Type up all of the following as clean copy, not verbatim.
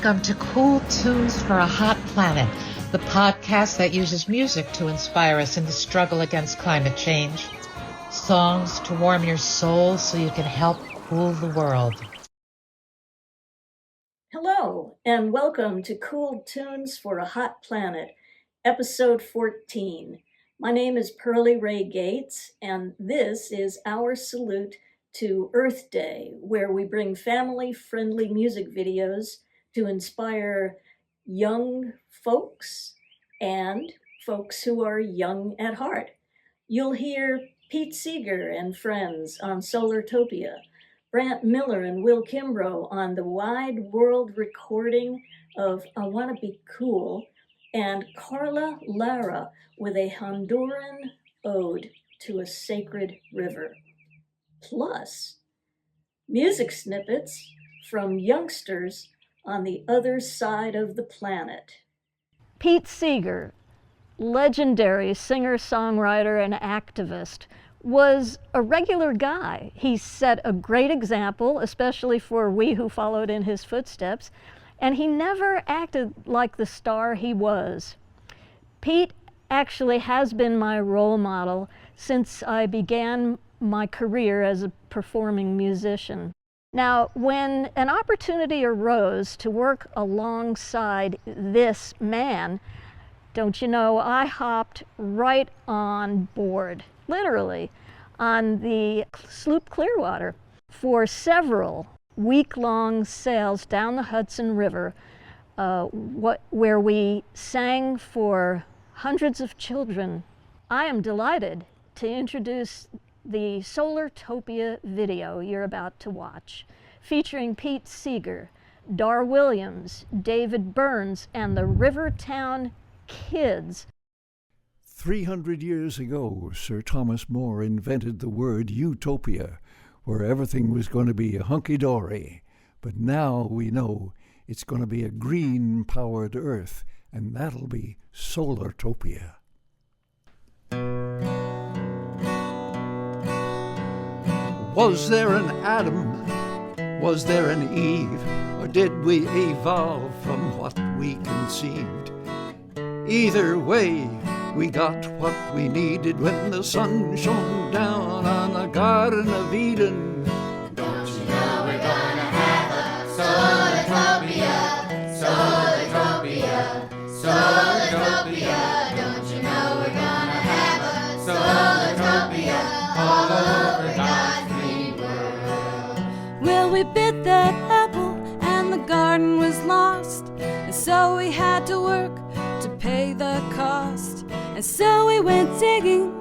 Welcome to Cool Tunes for a Hot Planet, the podcast that uses music to inspire us in the struggle against climate change. Songs to warm your soul so you can help cool the world. Hello, and welcome to Cool Tunes for a Hot Planet, episode 14. My name is Pearlie Ray Gates, and this is our salute to Earth Day, where we bring family-friendly music videos to inspire young folks and folks who are young at heart. You'll hear Pete Seeger and friends on Solartopia, Brant Miller and Will Kimbrough on the wide world recording of I Wanna Be Cool, and Karla Lara with a Honduran ode to a sacred river. Plus, music snippets from youngsters on the other side of the planet. Pete Seeger, legendary singer-songwriter and activist, was a regular guy. He set a great example, especially for we who followed in his footsteps, and he never acted like the star he was. Pete actually has been my role model since I began my career as a performing musician. Now, when an opportunity arose to work alongside this man, don't you know, I hopped right on board, literally, on the sloop Clearwater for several week-long sails down the Hudson River, where we sang for hundreds of children. I am delighted to introduce the Solartopia video you're about to watch, featuring Pete Seeger, Dar Williams, David Bernz, and the Rivertown Kids. 300 years ago, Sir Thomas More invented the word utopia, where everything was going to be hunky-dory. But now we know it's going to be a green-powered Earth, and that'll be Solartopia. Was there an Adam? Was there an Eve? Or did we evolve from what we conceived? Either way, we got what we needed when the sun shone down on the Garden of Eden. Don't you know we're gonna have a Solartopia, Solartopia, Solartopia. Don't you know we're gonna have a Solartopia all over God's green world. Well, we bit that apple and the garden was lost, and so we had to work to pay the cost. And so we went digging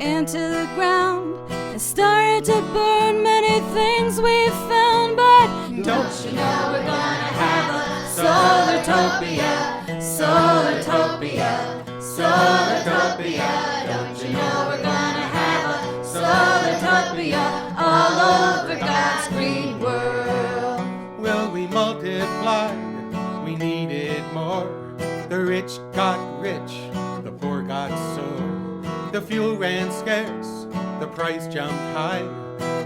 into the ground and started to burn many things we found. But don't you know we're gonna have a Solartopia, Solartopia, Solartopia. Don't you know we're gonna have a Solartopia all over God's green world. Well, we multiplied, we needed more. The rich got rich, the poor got sore. The fuel ran scarce, the price jumped high,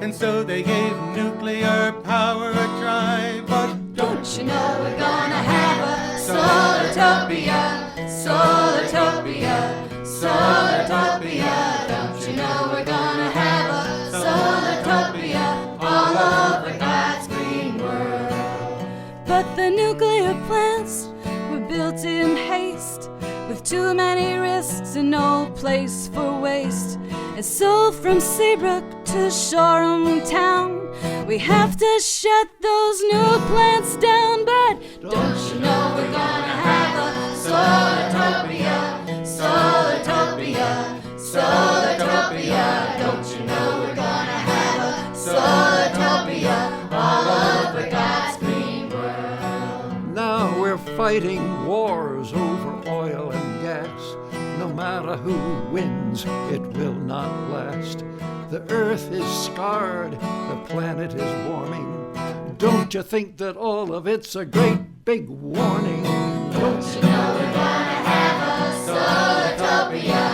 and so they gave nuclear power a try. But don't you know we're gonna have a Solartopia, Solartopia, Solartopia. Don't you know we're gonna have a Solartopia all over God's green world. But the nuclear plants were built in haste, with too many risks and no place for waste. And so from Seabrook to Shoreham town, we have to shut those new plants down. But don't you know we're gonna have a Solartopia, Solartopia, Solartopia. Don't you know we're gonna have a Solartopia all over God's green world. Now we're fighting wars over oil and gas. No matter who wins, it will not last. The earth is scarred, the planet is warming. Don't you think that all of it's a great big warning? Don't you know we're gonna have a Solartopia,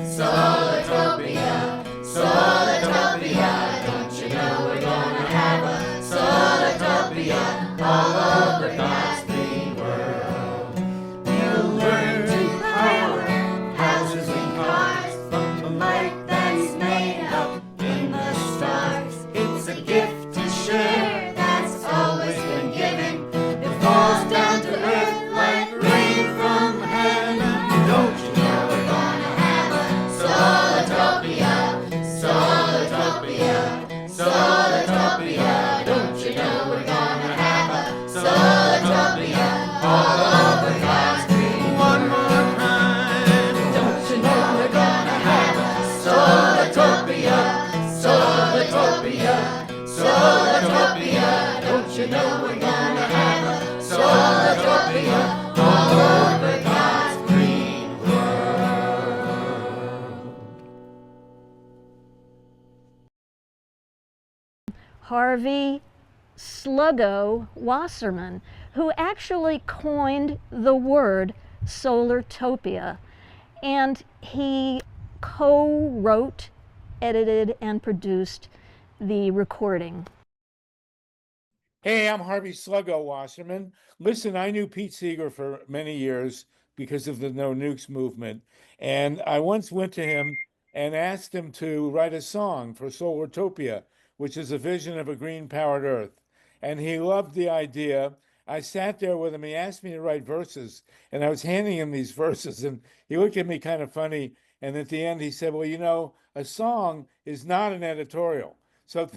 Solartopia, Solartopia. Don't you know we're gonna have a Solartopia all over God's green you know we're gonna have a Solartopia all over God's green world. Harvey Wasserman, who actually coined the word Solartopia, and he co-wrote, edited, and produced the recording. Hey, I'm Harvey Wasserman. Listen, I knew Pete Seeger for many years because of the No Nukes movement, and I once went to him and asked him to write a song for Solartopia, which is a vision of a green-powered Earth. And he loved the idea. I sat there with him. He asked me to write verses, and I was handing him these verses, and he looked at me kind of funny. And at the end, he said, well, you know, a song is not an editorial. So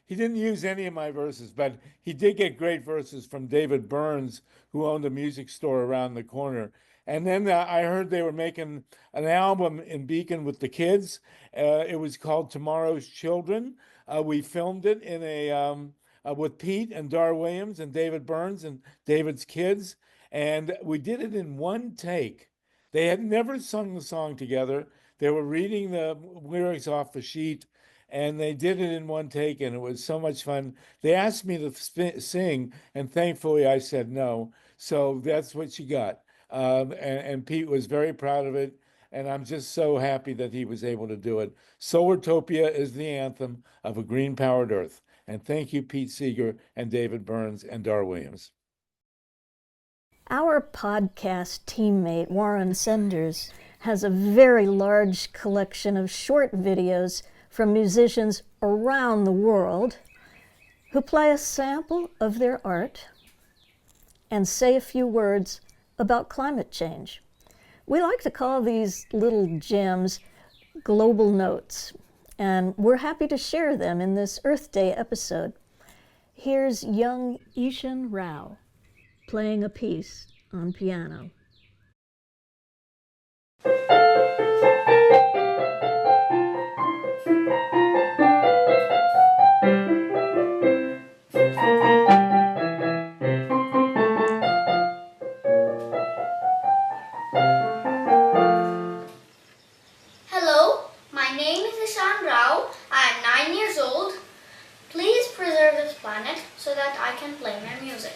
he didn't use any of my verses, but he did get great verses from David Bernz, who owned a music store around the corner. And then I heard they were making an album in Beacon with the kids. It was called Tomorrow's Children. We filmed it in with Pete and Dar Williams and David Bernz and David's kids. And we did it in one take. They had never sung the song together. They were reading the lyrics off the sheet, and they did it in one take, and it was so much fun. They asked me to sing, and thankfully I said no. So that's what you got. And Pete was very proud of it, and I'm just so happy that he was able to do it. Solartopia is the anthem of a green-powered Earth. And thank you, Pete Seeger and David Bernz and Dar Williams. Our podcast teammate, Warren Senders, has a very large collection of short videos from musicians around the world who play a sample of their art and say a few words about climate change. We like to call these little gems global notes, and we're happy to share them in this Earth Day episode. Here's young Ishan Rao playing a piece on piano. Hello, my name is Ishan Rao. I am 9 years old. Please preserve this planet so that I can play my music.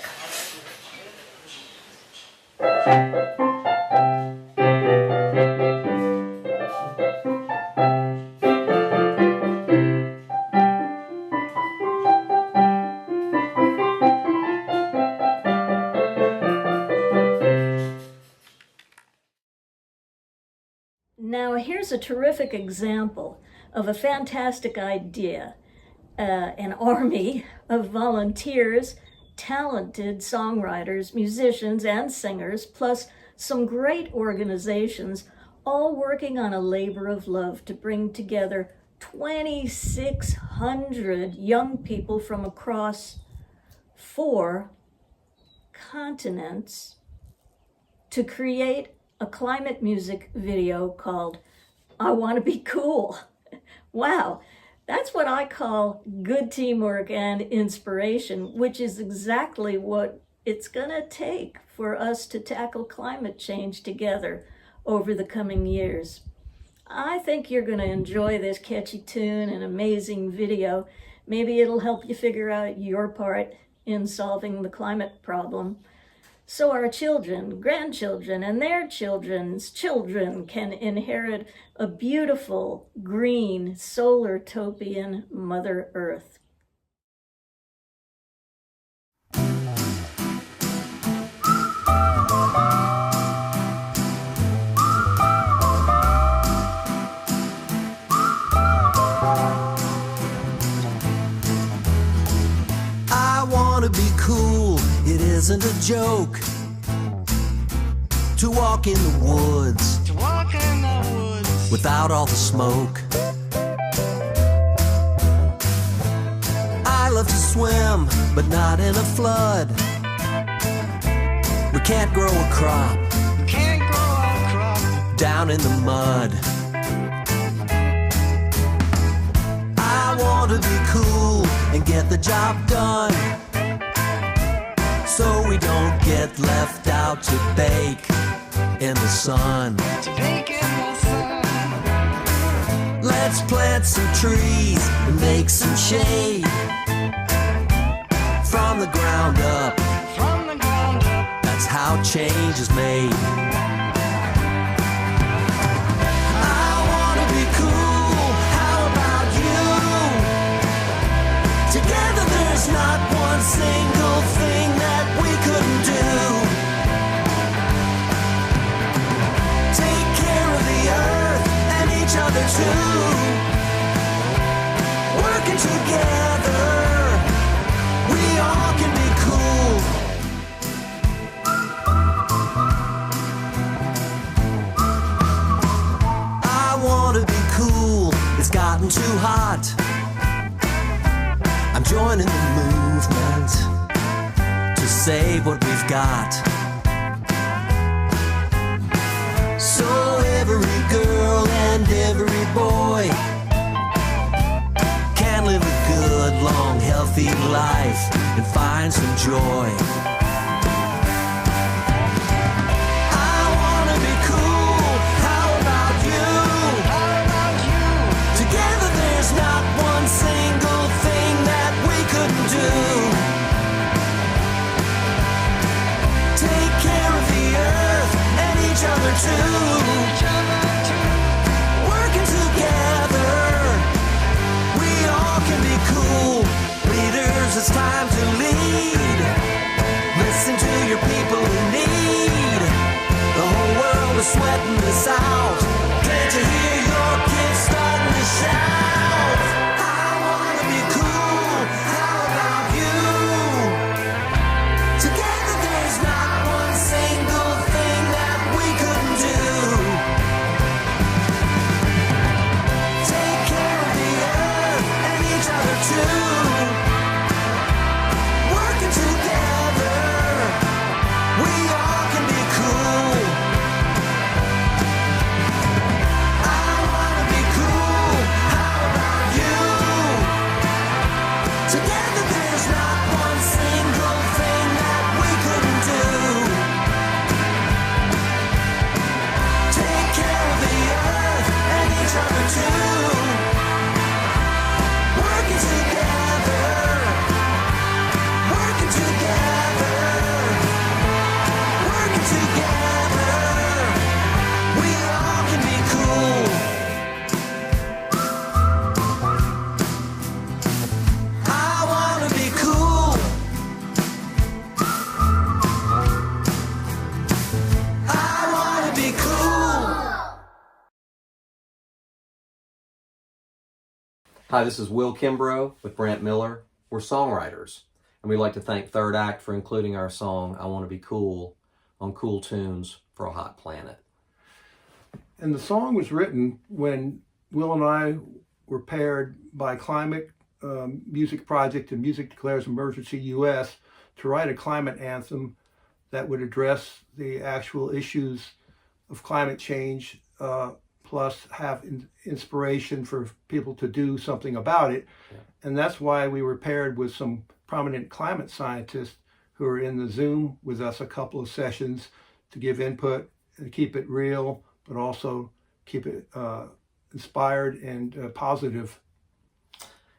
Now, here's a terrific example of a fantastic idea. An army of volunteers, talented songwriters, musicians, and singers, plus some great organizations, all working on a labor of love to bring together 2,600 young people from across 4 continents to create a climate music video called I Want to Be Cool. Wow, that's what I call good teamwork and inspiration, which is exactly what it's gonna take for us to tackle climate change together over the coming years. I think you're gonna enjoy this catchy tune and amazing video. Maybe it'll help you figure out your part in solving the climate problem, so our children, grandchildren, and their children's children can inherit a beautiful, green, solartopian Mother Earth. I want to be cool. It isn't a joke to walk in the woods, without all the smoke. I love to swim, but not in a flood. We can't grow a crop, down in the mud. I want to be cool and get the job done. so we don't get left out to bake in the sun. Let's plant some trees and make some shade from the ground up. That's how change is made. I wanna be cool, how about you? Together there's not one single thing that we couldn't do. Take care of the earth and each other too. Working together, we all can be cool. I wanna be cool, it's gotten too hot. I'm joining the movement to save what we've got. So every girl and every boy can live a good, long, healthy life and find some joy. I wanna be cool, how about you? Together there's not one single thing that we couldn't do. Take care of the earth and each other too. Working together, we all can be cool. Leaders, it's time to lead. Listen to your people in need. The whole world is sweating this out. Can't you hear your kids starting to shout? I wanna be cool, how about you? Together there's not one single thing that we couldn't do. Take care of the earth and each other too. Working together, we all can be cool. I wanna be cool, how about you? Together there's not one single thing that we couldn't do. Take care of the earth and each other too. Working together, working together, working together, we all can be cool. I wanna be cool. I wanna be cool. Hi, this is Will Kimbrough with Brant Miller. We're songwriters, and we'd like to thank Third Act for including our song, I Want to Be Cool, on Cool Tunes for a Hot Planet. And the song was written when Will and I were paired by Climate Music Project and Music Declares Emergency US to write a climate anthem that would address the actual issues of climate change, plus have inspiration for people to do something about it. Yeah. And that's why we were paired with some prominent climate scientists who are in the Zoom with us a couple of sessions to give input and keep it real, but also keep it inspired and positive.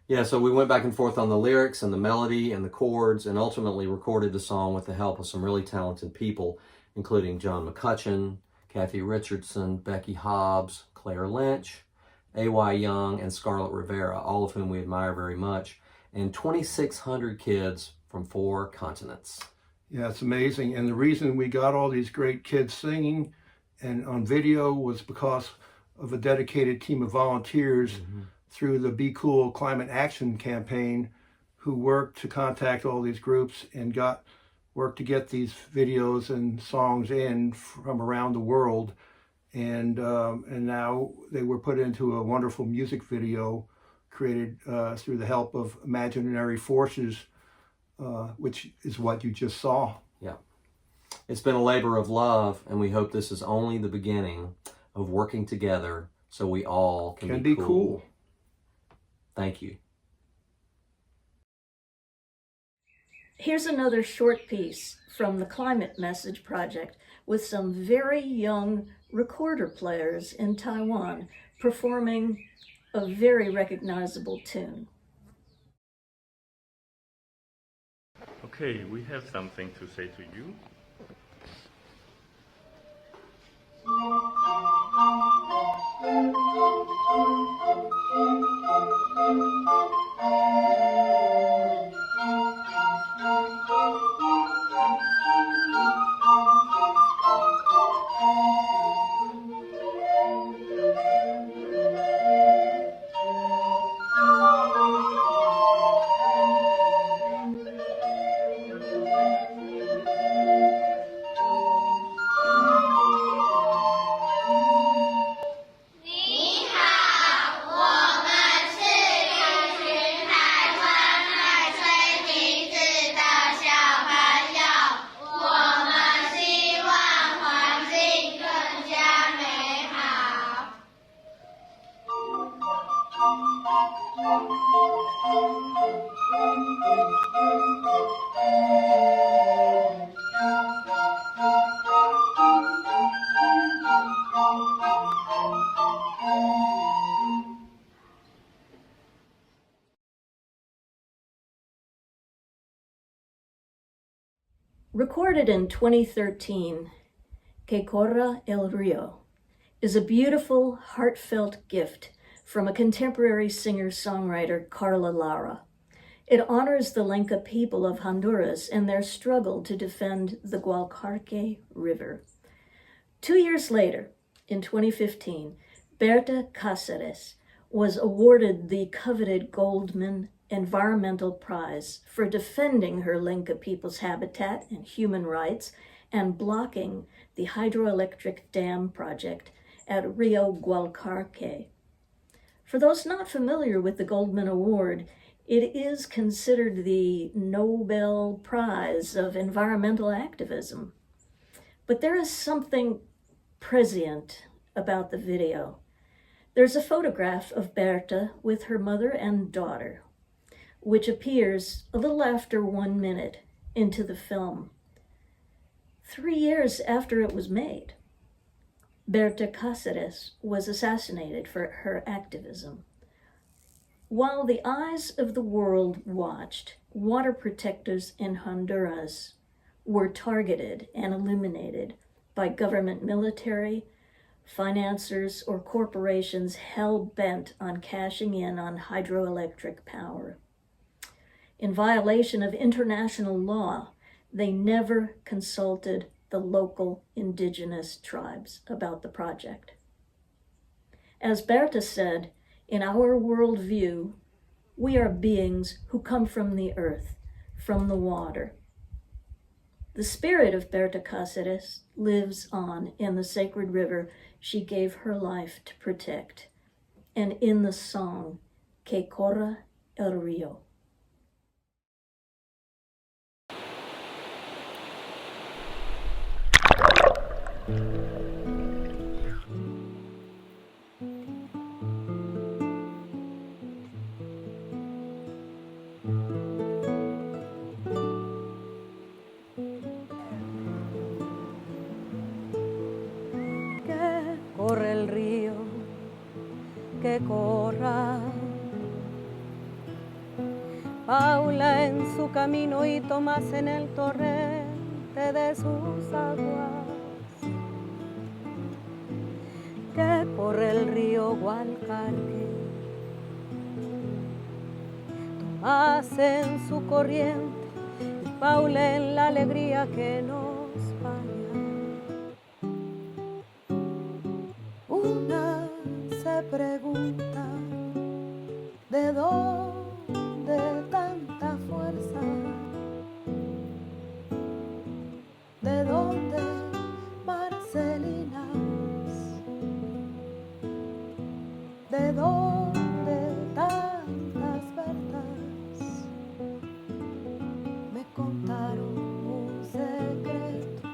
Yeah, so we went back and forth on the lyrics and the melody and the chords, and ultimately recorded the song with the help of some really talented people, including John McCutcheon, Kathy Richardson, Becky Hobbs, Claire Lynch, A.Y. Young, and Scarlett Rivera, all of whom we admire very much, and 2,600 kids from 4 continents. Yeah, it's amazing. And the reason we got all these great kids singing and on video was because of a dedicated team of volunteers through the Be Cool Climate Action Campaign, who worked to contact all these groups and worked to get these videos and songs in from around the world. And now they were put into a wonderful music video created through the help of Imaginary Forces, which is what you just saw. Yeah. It's been a labor of love, and we hope this is only the beginning of working together so we all can be cool. Thank you. Here's another short piece from the Climate Message Project with some very young recorder players in Taiwan performing a very recognizable tune. Okay, we have something to say to you. Recorded in 2013, Corra el Rio is a beautiful, heartfelt gift from a contemporary singer-songwriter, Karla Lara. It honors the Lenca people of Honduras and their struggle to defend the Gualcarque River. 2 years later, in 2015, Berta Cáceres was awarded the coveted Goldman Environmental Prize for defending her Lenca people's habitat and human rights and blocking the hydroelectric dam project at Rio Gualcarque. For those not familiar with the Goldman Award, it is considered the Nobel Prize of environmental activism. But there is something prescient about the video. There's a photograph of Berta with her mother and daughter, which appears a little after 1 minute into the film. 3 years after it was made, Berta Cáceres was assassinated for her activism. While the eyes of the world watched, water protectors in Honduras were targeted and eliminated by government military, financiers, or corporations hell-bent on cashing in on hydroelectric power. In violation of international law, they never consulted the local indigenous tribes about the project. As Berta said, in our worldview, we are beings who come from the earth, from the water. The spirit of Berta Cáceres lives on in the sacred river she gave her life to protect, and in the song, Corra el Rio. Corre el río, que corra. Paula en su camino y Tomás en el torrente de sus aguas. Que corre el río Gualcarque. Tomás en su corriente y Paula en la alegría que nos baña. Una se pregunta de dónde tanta fuerza, de dónde Marcelinas, de dónde tantas verdades. Me contaron un secreto,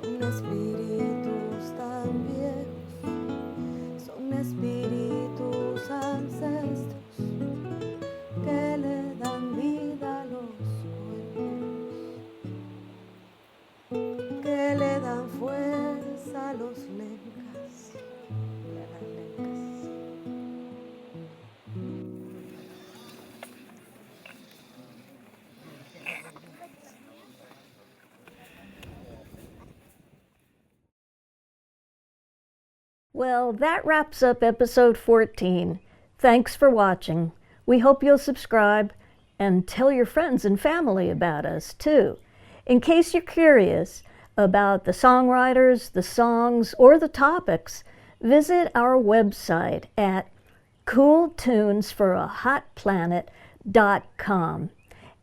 son espíritus tan viejos, son espíritus ancestros que le dan vida a los cuentos. Well, that wraps up episode 14. Thanks for watching. We hope you'll subscribe and tell your friends and family about us, too. In case you're curious about the songwriters, the songs, or the topics, visit our website at cooltunesforahotplanet.com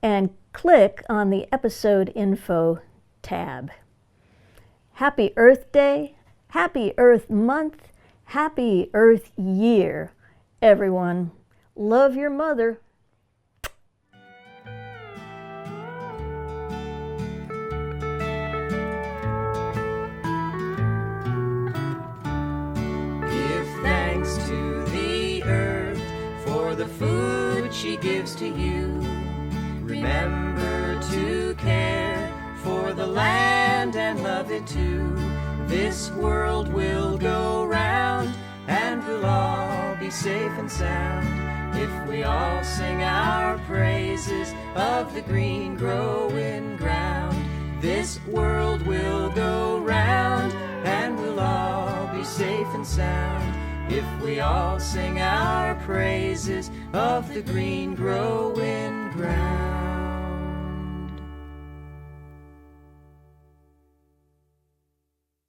and click on the episode info tab. Happy Earth Day, Happy Earth Month, Happy Earth Year, everyone. Love your mother. Give thanks to the earth for the food she gives to you. Remember to care for the land and love it too. This world will go round and we'll all be safe and sound if we all sing our praises of the green growing ground. This world will go round and we'll all be safe and sound if we all sing our praises of the green growing ground.